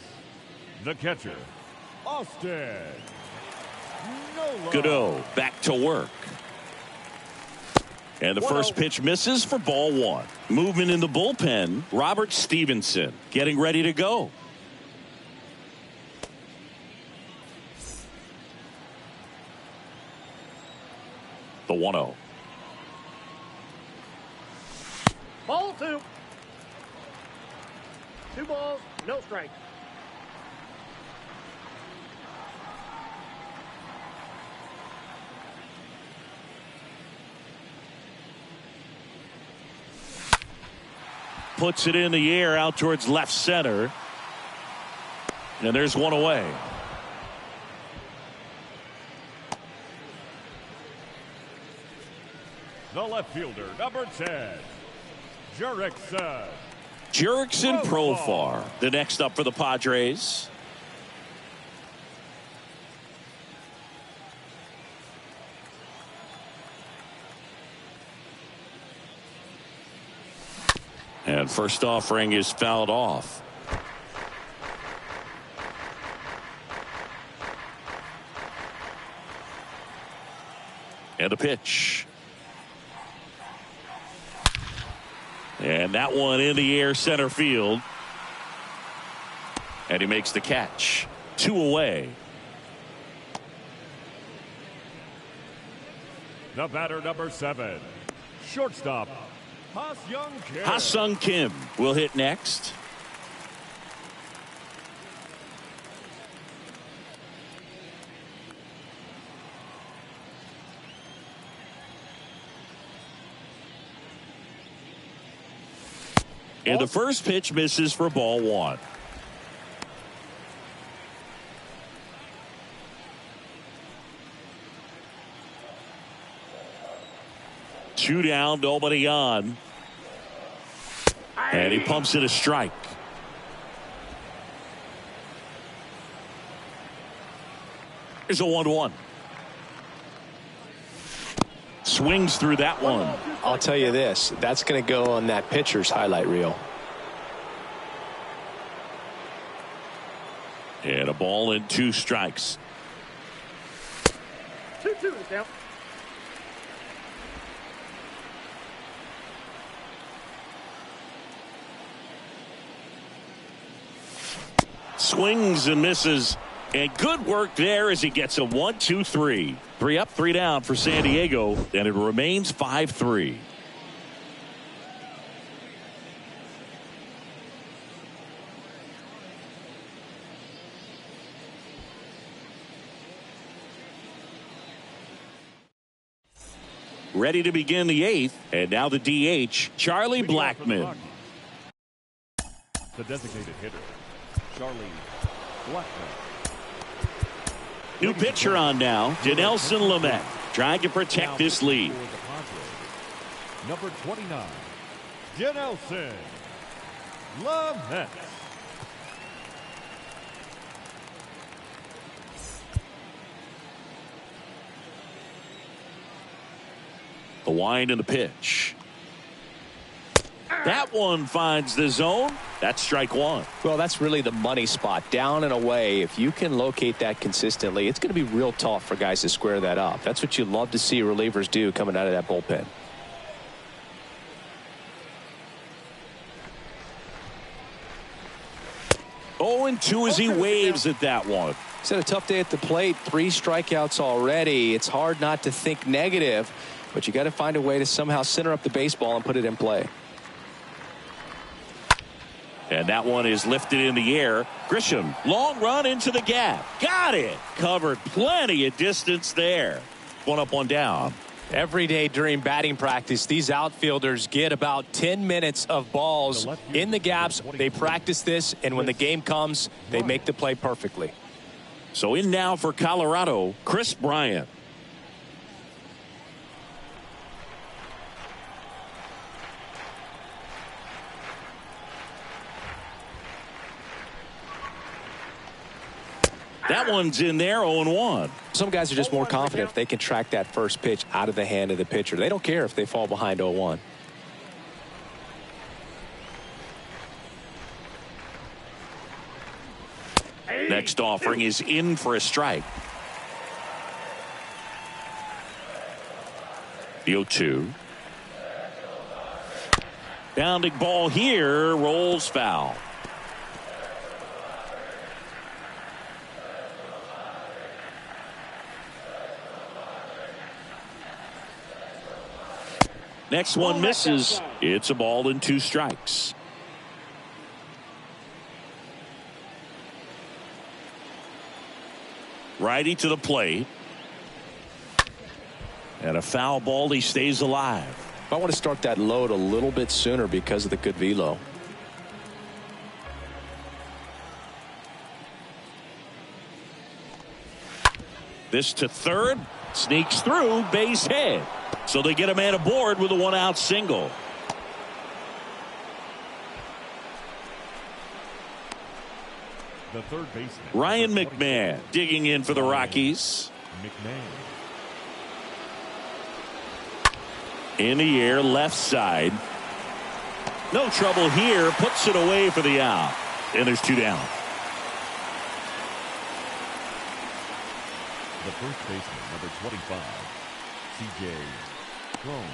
the catcher, Austin Nola. Godot back to work. And the first pitch misses for ball 1. Movement in the bullpen. Robert Stevenson getting ready to go. The 1-0. Ball 2. 2 balls, no strikes. Puts it in the air out towards left center. And there's one away. The left fielder, number 10, Jurickson. Jurickson Profar, the next up for the Padres. And first offering is fouled off. And a pitch. And that one in the air center field. And he makes the catch. 2 away. The batter, number 7, shortstop, Ha-Sung Kim will hit next. And the first pitch misses for ball 1. Two down, nobody on. And he pumps it a strike. Here's a 1-1. Swings through that one. I'll tell you this, that's going to go on that pitcher's highlight reel. And a ball and 2 strikes. 2-2 to count. Swings and misses. And good work there as he gets a 1-2-3. 3 up, 3 down for San Diego, and it remains 5-3. Ready to begin the 8th, and now the DH, Charlie Blackmon. The designated hitter, Charlie Blackmon. New pitcher on now, Dinelson Lamet, trying to protect this lead. Number 29, Dinelson Lamet. The wind and the pitch. That one finds the zone. That's strike 1. Well, that's really the money spot, down and away. If you can locate that consistently, it's going to be real tough for guys to square that up. That's what you love to see relievers do coming out of that bullpen. Oh, and 2 as he waves at that one. He's had a tough day at the plate. 3 strikeouts already. It's hard not to think negative, but you got to find a way to somehow center up the baseball and put it in play. And that one is lifted in the air. Grisham, long run into the gap. Got it. Covered plenty of distance there. 1 up, 1 down. Every day during batting practice, these outfielders get about 10 minutes of balls in the gaps. They practice this, and when the game comes, they make the play perfectly. So in now for Colorado, Chris Bryant. That one's in there, 0-1. Some guys are just more confident if they can track that first pitch out of the hand of the pitcher. They don't care if they fall behind 0-1. Next offering is in for a strike. The 0-2. Bounding ball here, rolls foul. Next one misses. It's a ball and 2 strikes. Righty to the plate. And a foul ball. He stays alive. I want to start that load a little bit sooner because of the good velo. This to third. Sneaks through, base hit. So they get a man aboard with a 1-out single. The third baseman, Ryan McMahon digging in for the Rockies. In the air, left side. No trouble here. Puts it away for the out. And there's 2 down. The first baseman, number 25, C.J. Cron.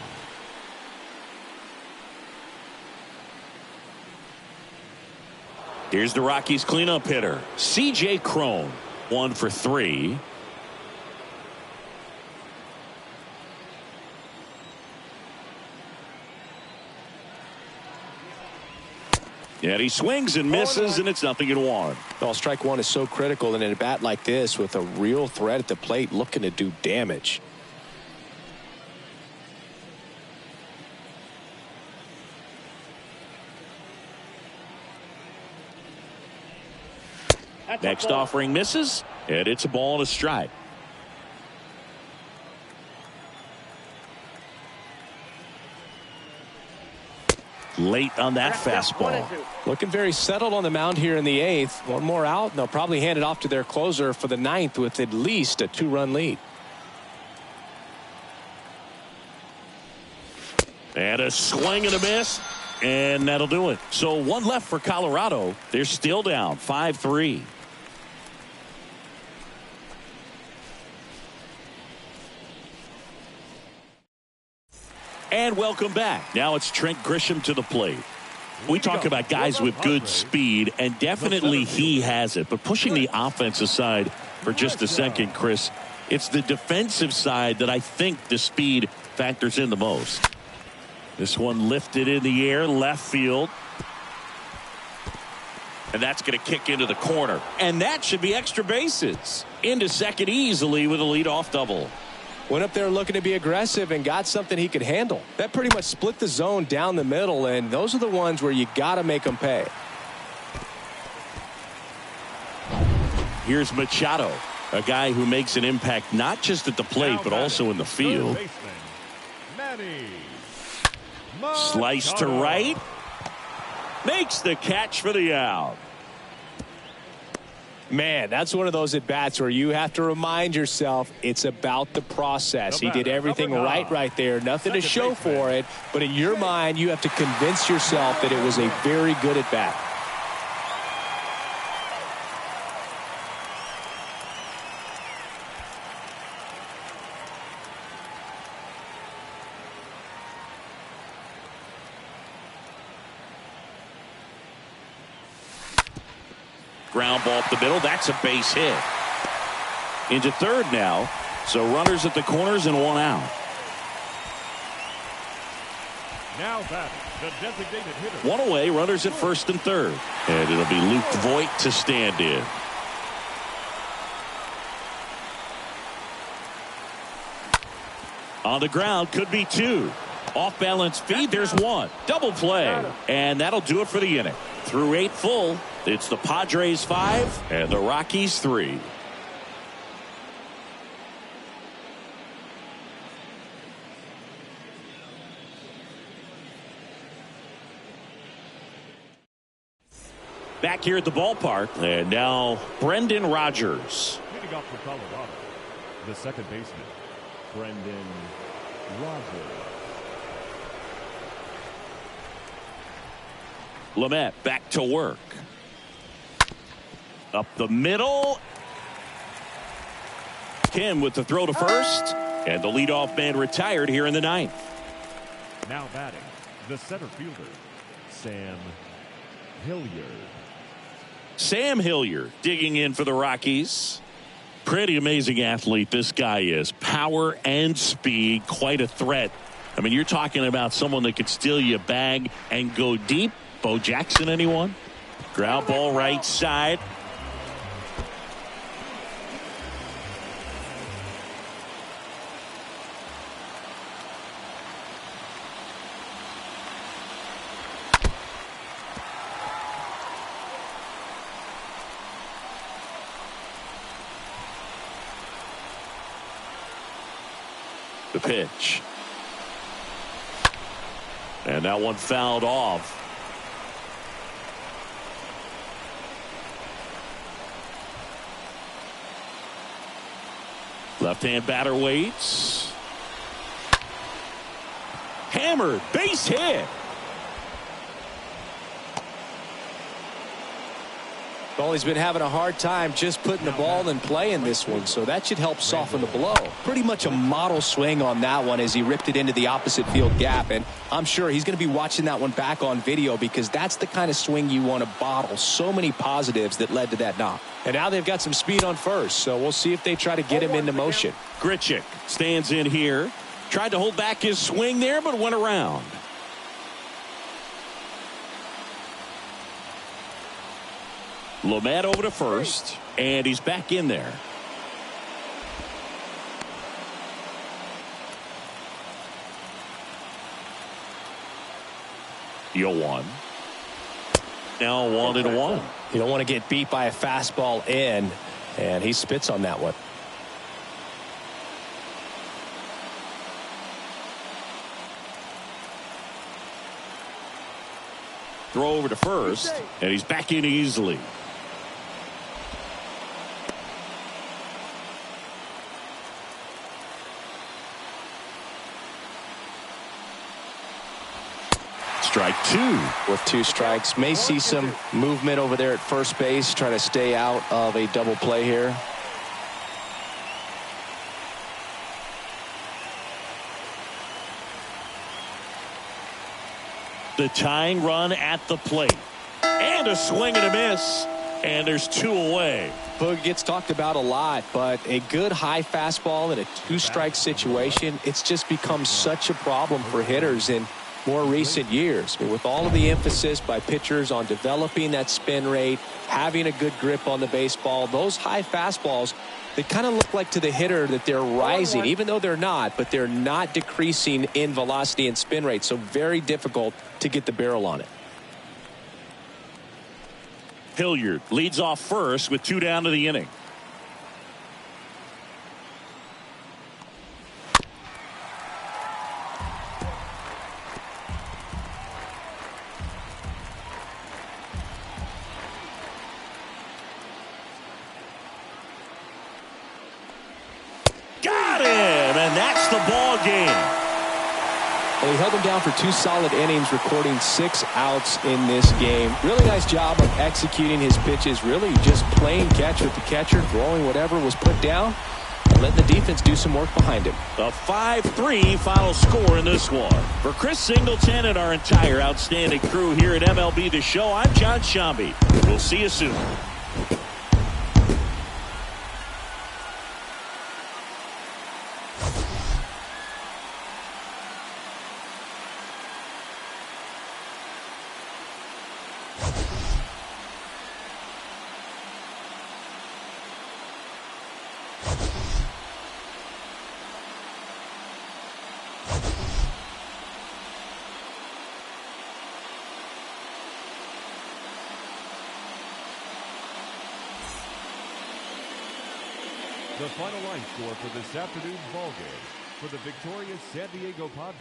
Here's the Rockies cleanup hitter, C.J. Cron. 1 for 3. And he swings and misses, and it's 0-1. Well, strike one is so critical in a bat like this with a real threat at the plate looking to do damage. Next offering misses, and it's a ball and a strike. Late on that fastball. Looking very settled on the mound here in the 8th. One more out, and they'll probably hand it off to their closer for the 9th with at least a 2-run lead. And a swing and a miss, and that'll do it. So 1 left for Colorado. They're still down 5-3. And welcome back. Now it's Trent Grisham to the plate. We talk about guys with good speed, and definitely he has it. But pushing the offense aside for just a second, Chris, it's the defensive side that I think the speed factors in the most. This one lifted in the air, left field. And that's going to kick into the corner. And that should be extra bases. Into second easily with a leadoff double. Went up there looking to be aggressive and got something he could handle. That pretty much split the zone down the middle, and those are the ones where you got to make them pay. Here's Machado, a guy who makes an impact not just at the plate but also in the field. Slice to right. Makes the catch for the out. Man, that's one of those at-bats where you have to remind yourself it's about the process. He did everything right there. Nothing to show for it. But in your mind, you have to convince yourself that it was a very good at-bat. Ground ball up the middle. That's a base hit. Into third now. So runners at the corners and 1 out. Now batting, the designated hitter. 1 away. Runners at first and third. And it'll be Luke Voit to stand in. On the ground, could be 2. Off balance feed, there's 1. Double play. And that'll do it for the inning. Through 8 full, it's the Padres 5 and the Rockies 3. Back here at the ballpark. And now Brendan Rodgers. Leading off for Colorado, the second baseman, Brendan Rodgers. Lamet back to work. Up the middle. Kim with the throw to first. And the leadoff man retired here in the ninth. Now batting, the center fielder, Sam Hilliard. Sam Hilliard digging in for the Rockies. Pretty amazing athlete this guy is. Power and speed, quite a threat. I mean, you're talking about someone that could steal you a bag and go deep. Bo Jackson, anyone? Ground ball right side. The pitch. And that one fouled off. Left-hand batter waits. Hammered, base hit. Well, he's been having a hard time just putting the ball in play in this one, so that should help soften the blow. Pretty much a model swing on that one as he ripped it into the opposite field gap, and I'm sure he's going to be watching that one back on video because that's the kind of swing you want to bottle. So many positives that led to that knock. And now they've got some speed on first, so we'll see if they try to get him into motion. Grichuk stands in here. Tried to hold back his swing there, but went around. Lamet over to first, and he's back in there. Yo one. Now 1-1. You don't want to get beat by a fastball in, and he spits on that one. Throw over to first, and he's back in easily. Strike two. With 2 strikes, may see some movement over there at first base, trying to stay out of a double play here. The tying run at the plate. And a swing and a miss. And there's 2 away. Boog gets talked about a lot, but a good high fastball in a 2-strike situation, it's just become such a problem for hitters in more recent years. I mean, with all of the emphasis by pitchers on developing that spin rate, having a good grip on the baseball, those high fastballs, they kind of look like to the hitter that they're rising, even though they're not, but they're not decreasing in velocity and spin rate. So very difficult to get the barrel on it. Hilliard leads off first with 2 down to the inning. Got him, and that's the ball game. Well, he held him down for 2 solid innings, recording 6 outs in this game. Really nice job of executing his pitches, really just playing catch with the catcher, throwing whatever was put down, and letting the defense do some work behind him. A 5-3 final score in this one. For Chris Singleton and our entire outstanding crew here at MLB The Show, I'm John Shambi. We'll see you soon. The final line score for this afternoon's ball game for the victorious San Diego Padres.